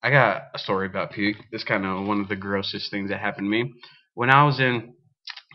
I got a story about puke. This kind of one of the grossest things that happened to me when I was in.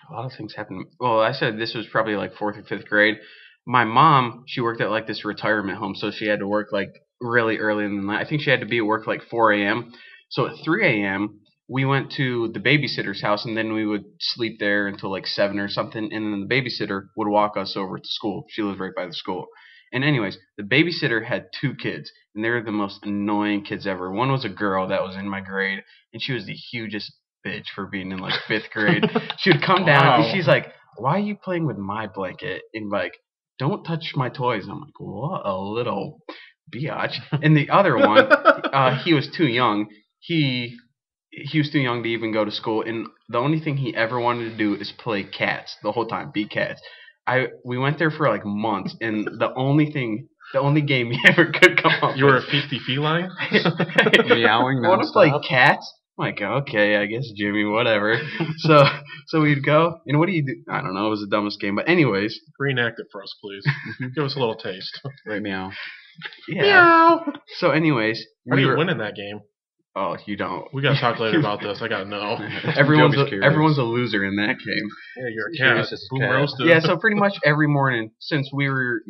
A lot of things happened. Well, I said this was probably like fourth or fifth grade. My mom, she worked at like this retirement home, so she had to work like really early in the night. I think she had to be at work like 4 a.m. So at 3 a.m. we went to the babysitter's house, and then we would sleep there until like 7 or something. And then the babysitter would walk us over to school. She lived right by the school. And anyways, the babysitter had two kids, and they were the most annoying kids ever. One was a girl that was in my grade, and she was the hugest bitch for being in like fifth grade. She would come down and she's like, "Why are you playing with my blanket?" And like, "Don't touch my toys." I'm like, "What a little biatch." And the other one, he was too young. He was too young to even go to school, and the only thing he ever wanted to do is play cats the whole time, beat cats. We went there for like months, and the only game he ever could come up. You were a feisty feline, meowing. I want to play cats. I'm like, okay, I guess Jimmy, whatever. So we'd go, and what do you do? I don't know. It was the dumbest game, but anyways, reenact it for us, please. Give us a little taste. Right, meow. Yeah. Meow. So anyways, How do you win in that game? Oh, you don't. We gotta talk later about this. I gotta know. Everyone's a loser in that game. Yeah, you're a cat. Boom roasted. Yeah, so pretty much every morning since we were,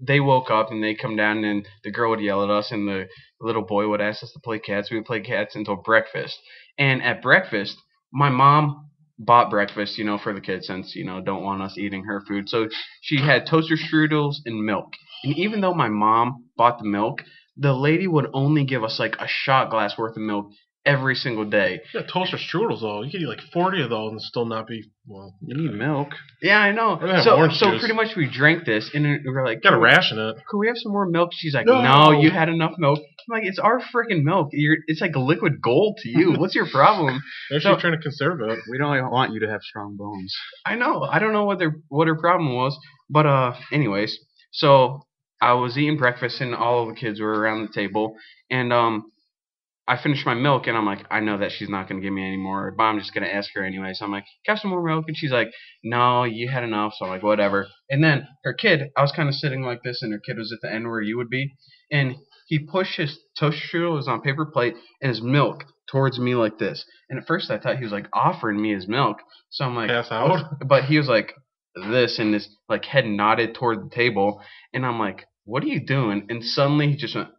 they woke up and they come down and the girl would yell at us and the little boy would ask us to play cats. We would play cats until breakfast. And at breakfast, my mom bought breakfast, for the kids since, don't want us eating her food. So she had toaster strudels and milk. And even though my mom bought the milk, the lady would only give us like a shot glass worth of milk every single day. Yeah, toaster strudels though. You could eat like 40 of those and still not be You need milk. Yeah, I know. So pretty much we drank this and we were like, gotta ration it. Could we have some more milk? She's like, no, you had enough milk. I'm like, it's our freaking milk. It's like liquid gold to you. What's your problem? They're actually trying to conserve it. We don't want you to have strong bones. I know. I don't know what her problem was, but anyways, so I was eating breakfast and all of the kids were around the table, and I finished my milk and I'm like, I know that she's not gonna give me any more, but I'm just gonna ask her anyway. So I'm like, can I have some more milk? And she's like, no, you had enough. So I'm like, whatever. And then her kid, I was kind of sitting like this, and her kid was at the end where you would be, and he pushed his toaster strudel, it was on a paper plate, and his milk towards me like this. And at first I thought he was like offering me his milk. So I'm like, pass out. But he was like this, and his like head nodded toward the table, and I'm like, what are you doing? And suddenly he just went,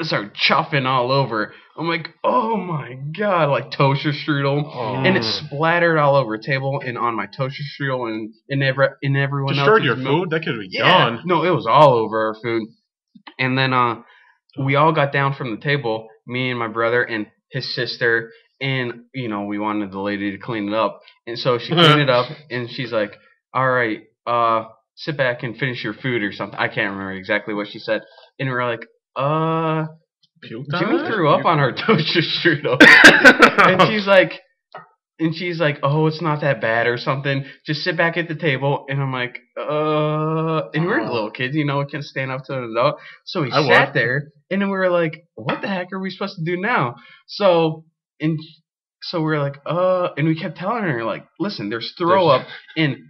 started chuffing all over. I'm like, oh my god, like toaster strudel, and it splattered all over the table and on my toaster strudel and everyone else. Destroyed your food? That could be gone. No, it was all over our food. And then we all got down from the table, me and my brother and his sister, and we wanted the lady to clean it up, and so she cleaned it up, and she's like, all right, sit back and finish your food or something. I can't remember exactly what she said. And we were like, Jimmy threw up on our toaster strudel. and she's like, oh, it's not that bad or something. Just sit back at the table. And I'm like, and we're little kids, we can't stand up to an adult. So we sat there, and then we were like, what the heck are we supposed to do now? So we were like, and we kept telling her, like, listen, there's throw up in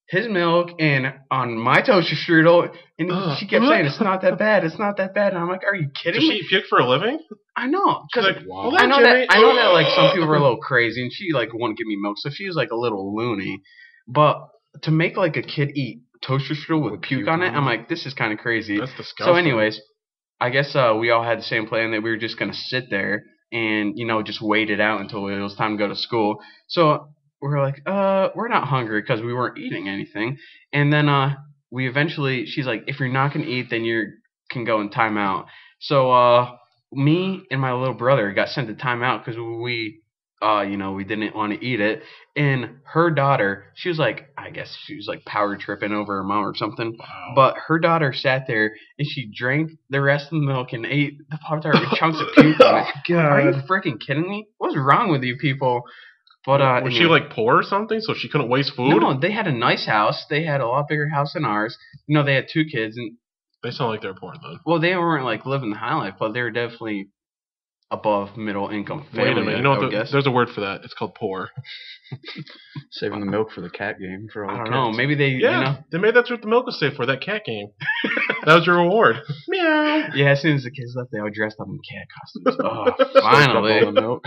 his milk and on my toaster strudel, and she kept saying, it's not that bad, it's not that bad. And I'm like, are you kidding me? Does she puke for a living? I know, because like, wow. I know that like some people are a little crazy, and she like wouldn't give me milk, so she was like a little loony. But to make like a kid eat toaster strudel with puke on it, I'm like, this is kind of crazy. That's disgusting. So anyways, I guess we all had the same plan, that we were just gonna sit there and just wait it out until it was time to go to school. So we're like, we're not hungry because we weren't eating anything. And then we eventually, she's like, if you're not going to eat, then you can go in timeout. So me and my little brother got sent to timeout because we didn't want to eat it. And her daughter, she was like, I guess she was like power tripping over her mom or something. Wow. But her daughter sat there and she drank the rest of the milk and ate the Pop-Tart with chunks of puke on it. God. Are you freaking kidding me? What's wrong with you people? But was she like poor or something, so she couldn't waste food? No, they had a nice house. They had a lot bigger house than ours. They had two kids, and they sound like they're poor then. Well, they weren't like living the high life, but they were definitely above middle income Wait a family. minute. You I know would what? guess. There's a word for that. It's called poor. Saving the milk for the cat game for all I the don't know. kids. Maybe they, Yeah, they made that's what the milk was saved for. That cat game. That was your reward. Meow. Yeah, as soon as the kids left, they all dressed up in cat costumes. Oh, Soaked up all finally. the milk.